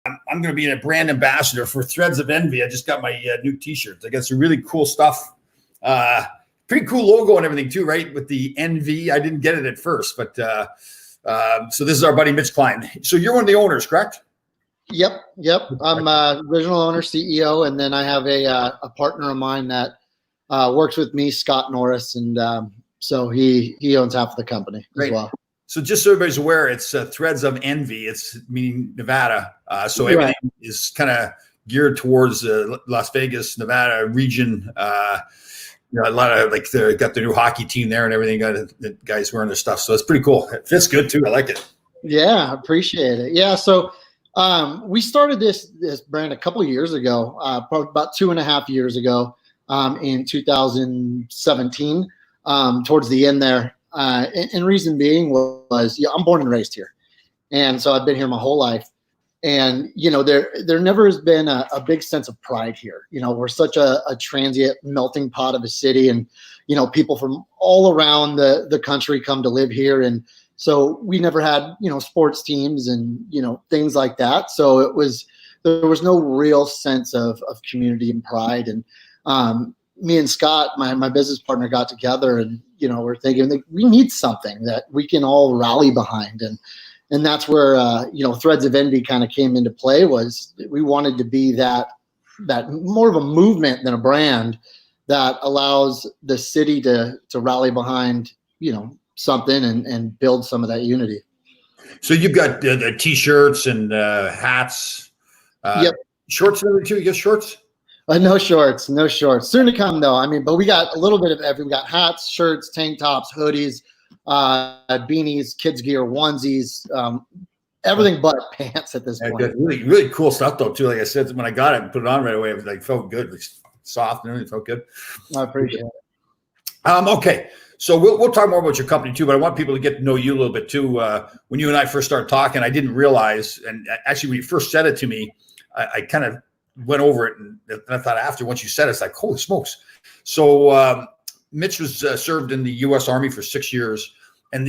I'm going to be a brand ambassador for Threads of Envy. I just got my new T-shirts. I got some really cool stuff. Pretty cool logo and everything too, right? With the NV. I didn't get it at first, but so this is our buddy Mitch Klein. So you're one of the owners, correct? Yep. I'm original owner, CEO, and then I have a partner of mine that works with me, Scott Norris, and so he owns half of the company as well. So just so everybody's aware, it's Threads of Envy. It's meaning Nevada. So everything is kind of geared towards Las Vegas, Nevada region. A lot of they got the new hockey team there and everything. Got the guys wearing their stuff. So it's pretty cool. It fits good too. I like it. Yeah, appreciate it. Yeah. So we started this brand a couple of years ago, probably about 2.5 years ago, in 2017, towards the end there. And reason being was I'm born and raised here. And so I've been here my whole life. And, there never has been a big sense of pride here. We're such a transient melting pot of a city, and, people from all around the country come to live here. And so we never had, sports teams and, things like that. So there was no real sense of community and pride. And me and Scott, my business partner, got together and, we're thinking that we need something that we can all rally behind. And that's where, Threads of Envy kind of came into play. Was we wanted to be that more of a movement than a brand that allows the city to rally behind, something and build some of that unity. So you've got the T-shirts and hats. Yep. Shorts too. You get shorts? No shorts. Soon to come though. But we got a little bit of everything. We got hats, shirts, tank tops, hoodies, beanies, kids gear, onesies, everything but pants at this point. Good. Really, really cool stuff though too. Like I said, when I got it and put it on right away, it was felt good, soft and everything. Felt good. I appreciate it. Okay. So we'll talk more about your company too, but I want people to get to know you a little bit too. When you and I first started talking, I didn't realize, and actually when you first said it to me, I kind of went over it, and I thought after once you said it, it's like, holy smokes. So Mitch was served in the U.S. Army for 6 years, and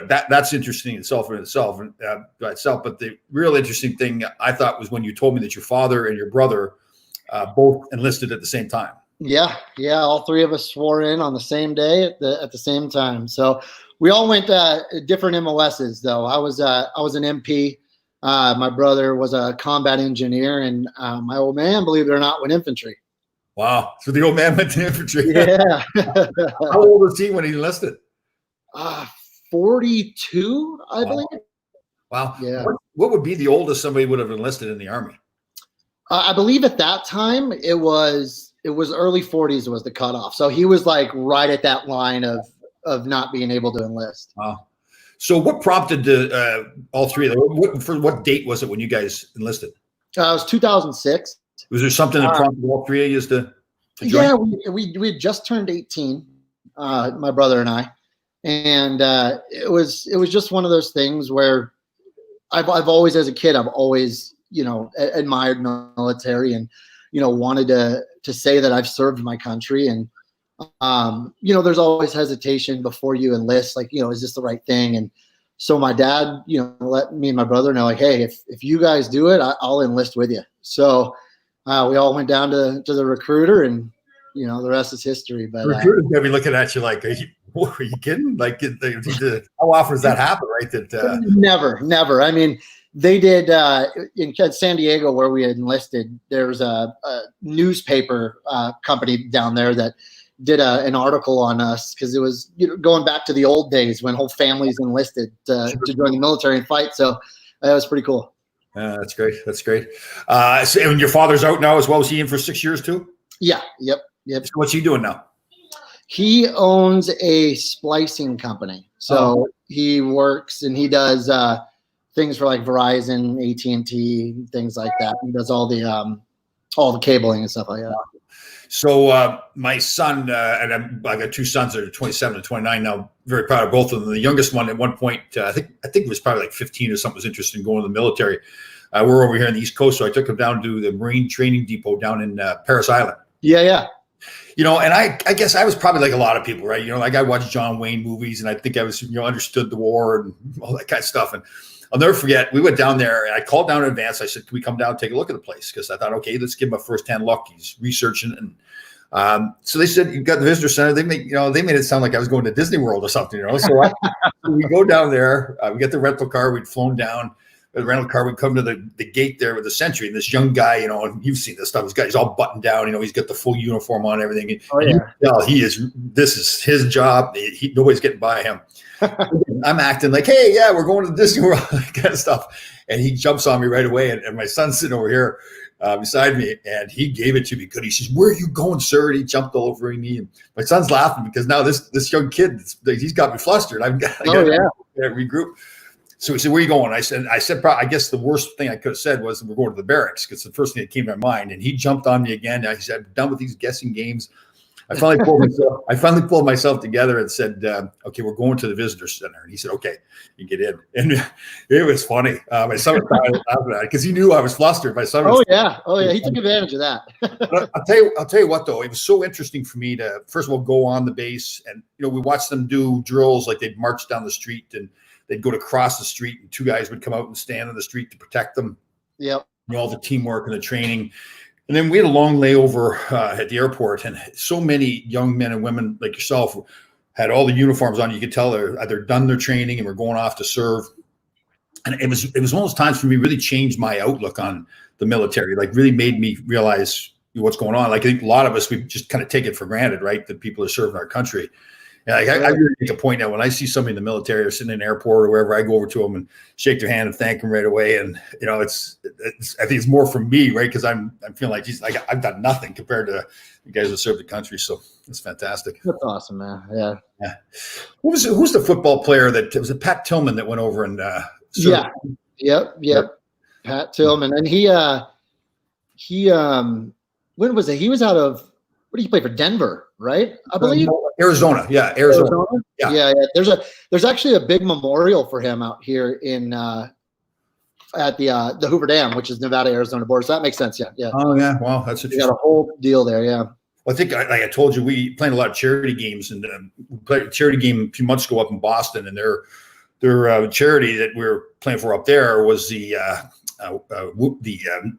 that's interesting in itself. But the real interesting thing I thought was when you told me that your father and your brother both enlisted at the same time. Yeah. All three of us swore in on the same day at the same time. So we all went different MOSs though. I was an MP. My brother was a combat engineer, and my old man, believe it or not, went infantry. Wow. So the old man went to infantry. Yeah. How old was he when he enlisted? 42, I believe. Wow. Yeah. What would be the oldest somebody would have enlisted in the Army? I believe at that time it was early 40s was the cutoff. So he was right at that line of not being able to enlist. Wow. So what prompted all three of them? For what date was it when you guys enlisted? It was 2006. Was there something that prompted all three of you to join? Yeah, we had just turned 18, my brother and I, and it was just one of those things where I've always, as a kid, I've always admired military and wanted to say that I've served my country. And there's always hesitation before you enlist, is this the right thing? And so my dad, let me and my brother know, hey, if you guys do it, I'll enlist with you. So we all went down to the recruiter, and the rest is history. But the recruiter's gonna be looking at you like, are you kidding? How often does that happen, right? Never. They did in San Diego, where we had enlisted. There's a newspaper company down there that did an article on us, because it was going back to the old days when whole families enlisted to join the military and fight. So that was pretty cool. That's great. And your father's out now as well. Was he in for 6 years too? Yeah. Yep. So what's he doing now? He owns a splicing company. So he works and he does things for Verizon, AT&T, things like that. He does all the cabling and stuff like that. So my son, and I got two sons that are 27 and 29 now. Very proud of both of them. The youngest one, at one point, I think it was probably 15 or something, was interested in going to the military. We're over here on the East Coast, so I took him down to the Marine Training Depot down in Parris Island. Yeah. And I guess I was probably like a lot of people, right? I watched John Wayne movies, and I think I was, understood the war and all that kind of stuff. And I'll never forget. We went down there, and I called down in advance. I said, "Can we come down and take a look at the place?" Because I thought, okay, let's give him a firsthand look. He's researching, and so they said, "You've got the visitor center." They made it sound like I was going to Disney World or something, So we go down there. We get the rental car. We'd flown down. The rental car would come to the gate there with the Sentry, and this young guy, and you've seen this stuff. He's all buttoned down, he's got the full uniform on, everything. Oh yeah, this is his job. Nobody's getting by him. I'm acting like, hey, yeah, we're going to Disney World, kind of stuff. And he jumps on me right away, and my son's sitting over here beside me, and he gave it to me good. He says, "Where are you going, sir?" And he jumped all over me, and my son's laughing because now this young kid, he's got me flustered. I got to regroup. So he said, "Where are you going?" I said, I guess the worst thing I could have said was, "We're going to the barracks," because the first thing that came to my mind. And he jumped on me again. He said, "I'm done with these guessing games." I finally pulled myself together and said, "Okay, we're going to the visitor center." And he said, "Okay, you get in." And it was funny. My son was laughing at it because he knew I was flustered. My son was he took advantage of that. I'll tell you what, though, it was so interesting for me to first of all go on the base, and we watched them do drills, like they'd march down the street and they'd go to cross the street, and two guys would come out and stand on the street to protect them. Yep. All the teamwork and the training. And then we had a long layover at the airport, and so many young men and women like yourself had all the uniforms on. You could tell they're either done their training and were going off to serve. And it was one of those times for me really changed my outlook on the military, like really made me realize what's going on. Like I think a lot of us, we just kind of take it for granted, right? That people are serving our country. And I really make a point now when I see somebody in the military or sitting in an airport or wherever, I go over to them and shake their hand and thank them right away. And I think it's more for me, right? Because I'm feeling like, geez, I've done nothing compared to the guys that serve the country. So it's fantastic. That's awesome, man. Yeah. Who's the football player that was it? Pat Tillman that went over and served? Yep. Pat Tillman, and he when was it? He was out of, what did he play for? Denver, right? I believe Arizona. Yeah, Arizona. Yeah. There's actually a big memorial for him out here in at the Hoover Dam, which is Nevada Arizona border. So that makes sense. Yeah. Oh yeah. Wow, that's interesting. You got a whole deal there. Yeah. Well, I think, like I told you, we played a lot of charity games, and we played a charity game a few months ago up in Boston, and their charity that we were playing for up there was the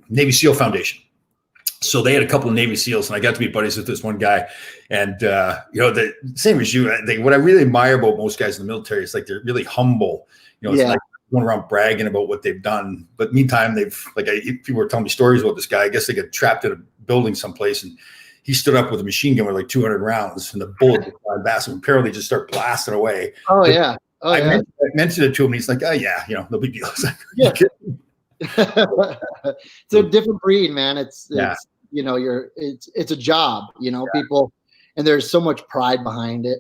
Navy SEAL Foundation. So they had a couple of Navy SEALs, and I got to be buddies with this one guy. And, the same as you, what I really admire about most guys in the military is like they're really humble. It's like going around bragging about what they've done. But meantime, people were telling me stories about this guy. I guess they got trapped in a building someplace, and he stood up with a machine gun with like 200 rounds, and the bullet would fly past him, and apparently just start blasting away. I mentioned it to him, and he's like, "Oh yeah, no big deal." Yeah. It's a different breed, man. It's a job, people, and there's so much pride behind it.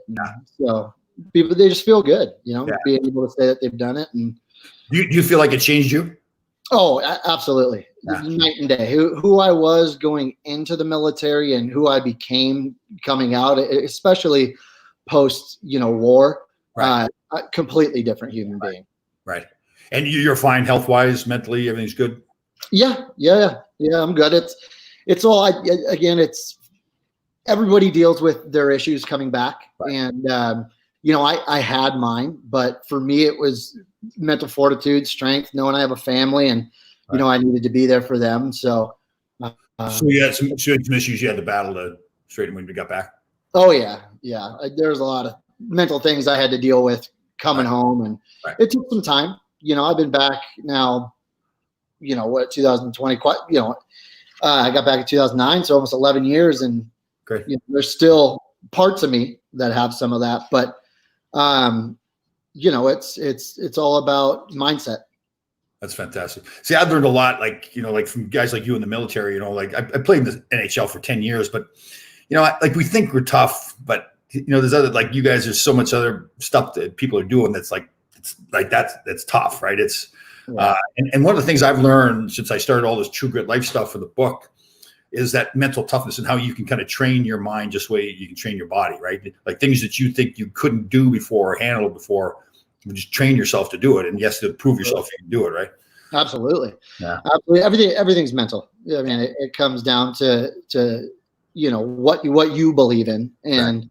So people, they just feel good, being able to say that they've done it. And do you feel like it changed you? Oh, absolutely. Night and day. Who I was going into the military and who I became coming out, especially post, war, right. A completely different human being. Right. And you're fine health-wise, mentally, everything's good? Yeah, I'm good. It's all, it's everybody deals with their issues coming back. Right. And, I had mine, but for me, it was mental fortitude, strength, knowing I have a family, and, right. I needed to be there for them. So, so you had some issues you had to battle to straighten when you got back? Oh, yeah. There was a lot of mental things I had to deal with coming home, and it took some time. I've been back now, 2020, I got back in 2009, so almost 11 years. And great. There's still parts of me that have some of that, but, it's all about mindset. That's fantastic. See, I've learned a lot, like from guys like you in the military, I played in the NHL for 10 years, but, we think we're tough, but, there's other, like you guys, there's so much other stuff that people are doing that's that's tough, right? It's and one of the things I've learned since I started all this True Grit Life stuff for the book is that mental toughness and how you can kind of train your mind just the way you can train your body, right? Like things that you think you couldn't do before or handle before, you just train yourself to do it. And yes, to prove yourself you can do it, right? Absolutely. Yeah. Absolutely. Everything's mental. I mean, it comes down to what you believe in, and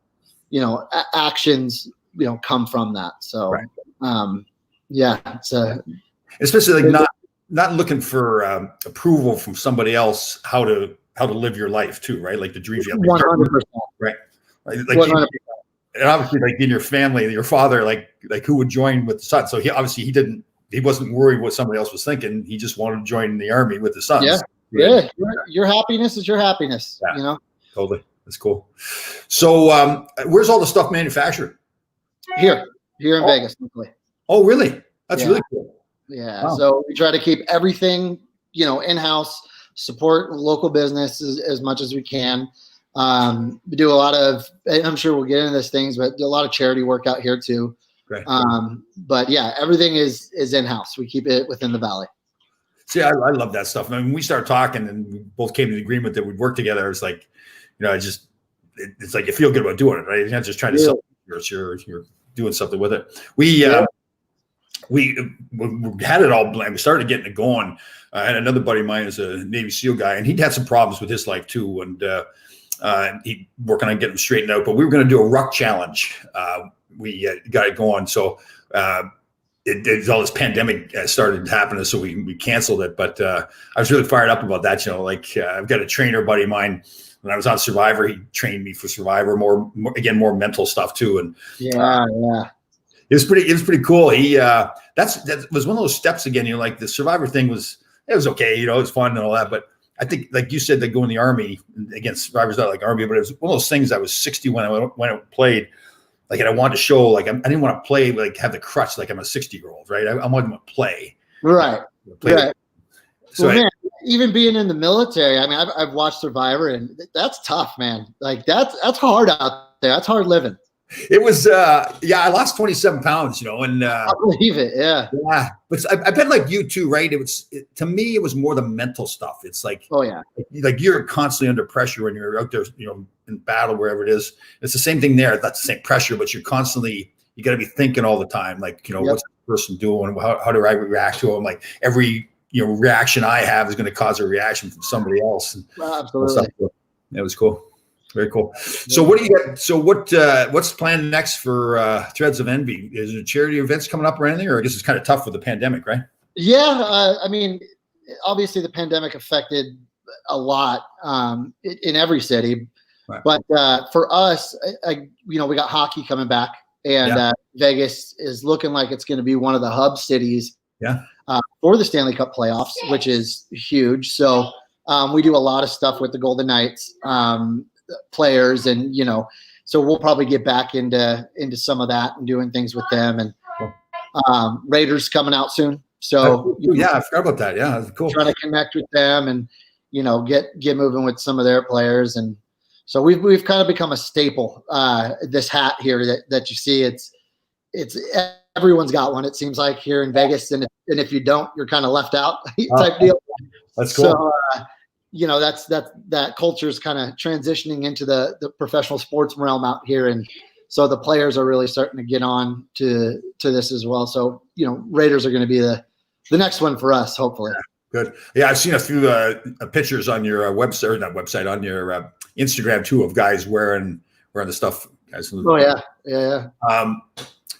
actions come from that. So right. it's especially like not looking for approval from somebody else how to live your life too, right? Like the dreams you have, 100%. right? Like 100%. and obviously, like in your family, your father, like who would join with the son. So he wasn't worried what somebody else was thinking. He just wanted to join the army with the sons. Yeah. Yeah. Your happiness is your happiness. Yeah. You know. Totally. That's cool. So, where's all the stuff manufactured? Here in Vegas. Luckily. Oh, really? That's really cool. Yeah. Wow. So we try to keep everything, in-house, support local businesses as much as we can. We do a lot of, I'm sure we'll get into these things, but do a lot of charity work out here too. Great. But yeah, everything is in-house. We keep it within the Valley. See, I love that stuff. I mean, when we started talking and we both came to the agreement that we'd work together, it's like, it's like you feel good about doing it, right? You're not just trying to sell it. You're doing something with it. We had it all blended. We started getting it going. And another buddy of mine is a Navy SEAL guy, and he'd had some problems with his life too. And he working on getting them straightened out. But we were going to do a ruck challenge. We got it going. So all this pandemic started happening, so we canceled it. But I was really fired up about that. I've got a trainer buddy of mine. When I was on Survivor, he trained me for Survivor, more mental stuff too. And it was pretty cool. He that was one of those steps again. Like the Survivor thing was okay. It was fun and all that. But I think, like you said, that going in the Army against Survivor's not like Army, but it was one of those things. I was 60 when I played. Like, and I wanted to show, like, I didn't want to play, like, have the crutch like I'm a 60-year-old, right? I wanted to play. Right. Right. So well, man, even being in the military, I mean, I've watched Survivor, and that's tough, man. Like, that's hard out there. That's hard living. It was, I lost 27 pounds, and I believe it. Yeah. Yeah. But I bet like you too, right? To me, it was more the mental stuff. It's like, oh yeah, like you're constantly under pressure when you're out there, in battle, wherever it is. It's the same thing there. It's not the same pressure, but you got to be thinking all the time. Like, what's the person doing? How do I react to them? Like every, reaction I have is going to cause a reaction from somebody else. And absolutely. It was cool. Very cool. So what do you got? So what's planned next for Threads of Envy? Is there charity events coming up or anything? Or I guess it's kind of tough with the pandemic, right? Yeah. I mean, obviously the pandemic affected a lot in every city. Right. But for us, we got hockey coming back, and Vegas is looking like it's going to be one of the hub cities for the Stanley Cup playoffs, which is huge. So we do a lot of stuff with the Golden Knights players, and so we'll probably get back into some of that and doing things with them. And Raiders coming out soon, so I forgot about that. Yeah, that's cool. Trying to connect with them and get moving with some of their players. And so we've kind of become a staple. This hat here that you see, it's everyone's got one. It seems like here in Vegas, and if you don't, you're kind of left out type deal. That's cool. So, that culture is kind of transitioning into the professional sports realm out here, and so the players are really starting to get on to this as well. So Raiders are going to be the next one for us, hopefully. Good. Yeah, I've seen a few pictures on your website, or not website, on your Instagram too, of guys wearing the stuff. Guys. Oh yeah.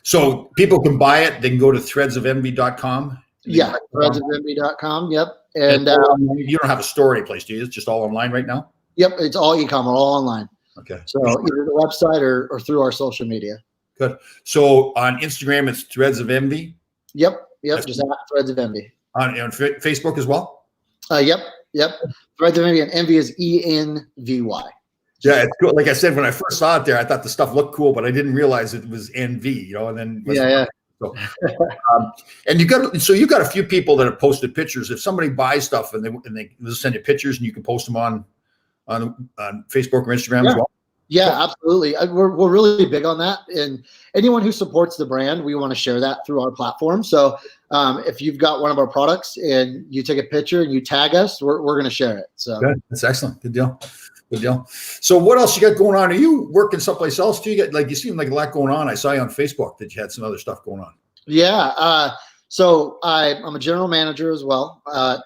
So people can buy it. They can go to threadsofenvy.com. Yeah, threadsofenvy.com. Yep. And you don't have a store anyplace, do you? It's just all online right now? Yep, it's all e-commerce, all online. Okay. So either the website or through our social media. Good. So on Instagram, it's Threads of Envy? Yep. Just at Threads of Envy. On Facebook as well? Yep. Threads of Envy, and Envy is ENVY. Yeah, it's cool. Like I said, when I first saw it there, I thought the stuff looked cool, but I didn't realize it was NV, and then So, and you got a few people that have posted pictures. If somebody buys stuff and they'll send you pictures, and you can post them on Facebook or Instagram as well. Yeah, absolutely. We're really big on that, and anyone who supports the brand, we want to share that through our platform. So if you've got one of our products and you take a picture and you tag us, we're going to share it. So good. That's excellent. Good deal. So what else you got going on? Are you working someplace else too? You seem like a lot going on. I saw you on Facebook that you had some other stuff going on. Yeah. So I'm a general manager as well,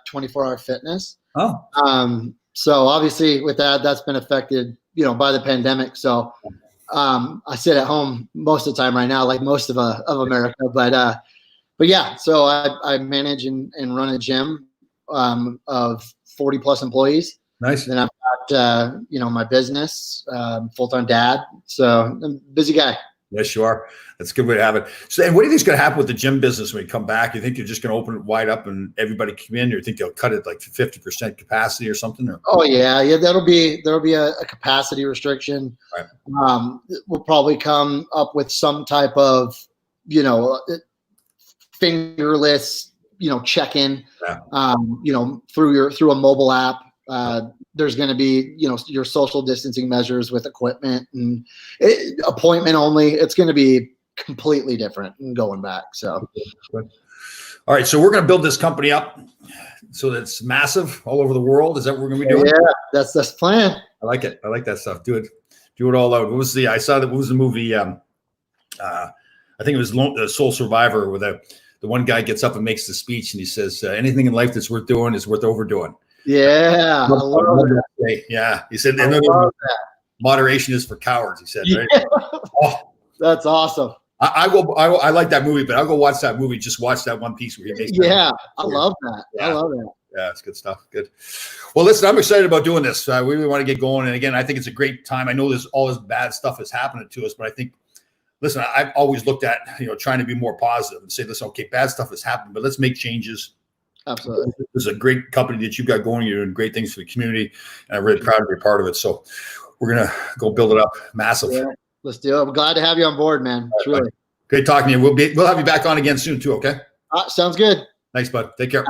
24 Hour Fitness. Oh. So obviously with that's been affected, by the pandemic. So I sit at home most of the time right now, like most of America. But but yeah, so I manage and run a gym of 40 plus employees. Nice. Then I've got, my business, full-time dad. So I'm a busy guy. Yes, you are. That's a good way to have it. So, and what do you think is going to happen with the gym business when you come back? You think you're just going to open it wide up and everybody come in, or you think they'll cut it like 50% capacity or something? Or? Oh yeah. There'll be a capacity restriction. Right. We'll probably come up with some type of, fingerless, check-in, through a mobile app. There's going to be, your social distancing measures with equipment and appointment only. It's going to be completely different and going back. So, all right. So we're going to build this company up so that it's massive all over the world. Is that what we're going to be doing? Yeah, that's the plan. I like it. I like that stuff. Do it all out. What was the movie? I think it was Soul Survivor, where the one guy gets up and makes the speech and he says, anything in life that's worth doing is worth overdoing. Yeah. I love that. Yeah. He said, moderation is for cowards. He said, right? Yeah. Oh, that's awesome. I like that movie, but I'll go watch that movie. Just watch that one piece where he makes. Yeah. I love that. Yeah. I love that. Yeah, it's good stuff. Good. Well, listen, I'm excited about doing this. We really want to get going. And again, I think it's a great time. I know there's all this bad stuff that's happening to us, but I think, listen, I've always looked at, trying to be more positive and say, listen, okay, bad stuff has happened, but let's make changes. Absolutely. This is a great company that you've got going. You're doing great things for the community, and I'm really proud to be a part of it. So we're going to go build it up massive. Yeah, let's do it. I'm glad to have you on board, man. Truly. Great talking to you. We'll have you back on again soon too. Okay. Sounds good. Thanks, bud. Take care.